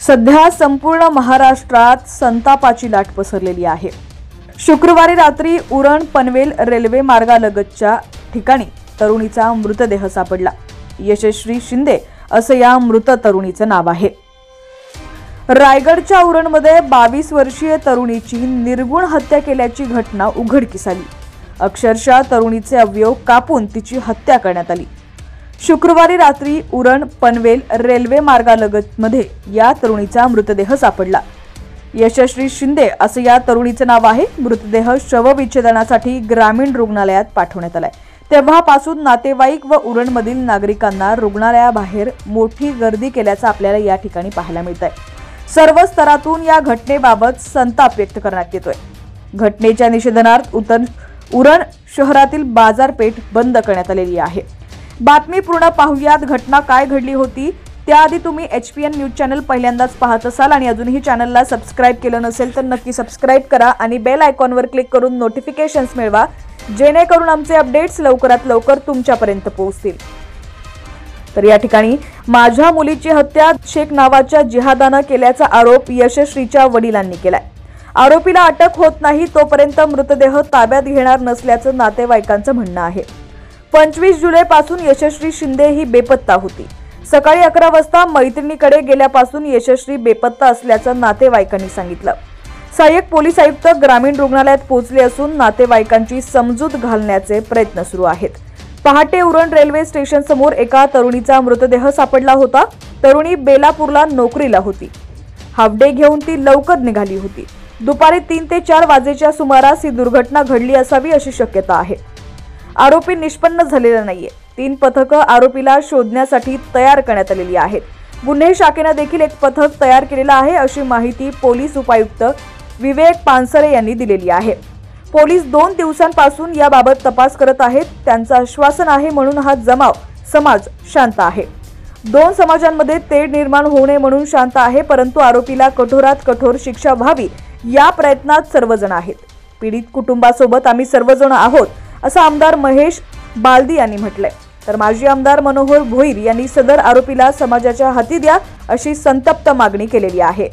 सध्या संपूर्ण महाराष्ट्रात संतापाची लाट पसरलेली आहे। शुक्रवारी रात्री उरण पनवेल रेल्वे मार्गालगतच्या ठिकाणी तरुणीचा मृतदेह सापडला। यशस्वी शिंदे असं या मृत तरुणीचं नाव आहे। रायगडच्या उरणमध्ये 22 वर्षीय तरुणीची निर्गुण हत्या केल्याची घटना उघडकीस आली। अक्षरशः तरुणीचे अवयव कापून तिची हत्या करण्यात आली। शुक्रवारी रात्री उरण पनवेल रेल्वे मार्गालगतमध्ये या तरुणीचा मृतदेह सापडला। यशस्वी शिंदे असं या तरुणीचं नाव आहे। मृतदेह शवविच्छेदनासाठी ग्रामीण रुग्णालयात पाठवण्यात आलाय। तेव्हापासून नातेवाईक व उरणमधील नागरिकांना रुग्णालयाबाहेर मोठी गर्दी केल्याचं आपल्याला या ठिकाणी पाहायला मिळतंय। सर्व स्तरातून या घटनेबाबत संताप व्यक्त करण्यात येतोय। घटनेच्या निषेधार्थ उरण शहरातील बाजारपेठ बंद करण्यात आलेली आहे। बातमी पूर्ण पाहूयात। घटना काय घडली होती त्याआधी तुम्ही HPN न्यूज चॅनल पहिल्यांदाच पाहत असाल आणि अजूनही चॅनलला सबस्क्राइब केलं नसेल तर नक्की सबस्क्राइब करा आणि बेल आयकॉनवर क्लिक करून नोटिफिकेशन्स मिळवा, जेणेकरून आमचे अपडेट्स लवकरात लवकर तुमच्यापर्यंत पोहोचतील। तर या ठिकाणी माझ्या मुलीची हत्या शेख नावाच्या जिहादानं केल्याचा आरोप यशस्वीच्या वडिलांनी केलाय। आरोपीला अटक होत नाही तोपर्यंत मृतदेह ताब्यात घेणार नसल्याचं नातेवाईकांचं म्हणणं आहे। 25 जुलैपासून यशस्वी शिंदे ही बेपत्ता होती। सकाळी 11 वाजता मैत्रिणीकडे गेल्यापासून यशस्वी बेपत्ता असल्याचं नातेवाईकांनी सांगितलं। सहाय्यक पोलीस आयुक्त ग्रामीण रुग्णालयात पोहोचले असून नातेवाईकांची समजूत घालण्याचे प्रयत्न सुरू आहेत। पहाटे उरण रेल्वे स्टेशन समोर एका तरुणीचा मृतदेह सापडला होता। तरुणी बेलापूरला नोकरीला होती। हाफ डे घेऊन ती लवकर निघाली होती। दुपारी 3 ते 4 वाजेच्या सुमारास ही दुर्घटना घडली असावी अशी शक्यता आहे। आरोपी निष्पन्न झालेला नाहीये। 3 पथकं आरोपीला शोधण्यासाठी तयार करण्यात आलेली आहेत। गुन्हे शाखेने देखील एक पथक तयार केलेलं आहे अशी माहिती पोलीस उपायुक्त विवेक पानसरे यांनी दिलेली आहे। पोलीस 2 दिवसांपासून याबाबत तपास करत आहेत। त्यांचं आश्वासन आहे म्हणून हा जमाव समाज शांत आहे। 2 समाजांमध्ये तेढ निर्माण होऊ नये म्हणून शांत आहे, परंतु आरोपीला कठोरात कठोर शिक्षा व्हावी या प्रयत्नात सर्वजण आहेत। पीडित कुटुंबासोबत आम्ही सर्वजण आहोत असं आमदार महेश बालदी यांनी म्हटलंय। तर माजी आमदार मनोहर भोईर यांनी सदर आरोपीला समाजाच्या हाती द्या अशी संतप्त मागणी केलेली आहे।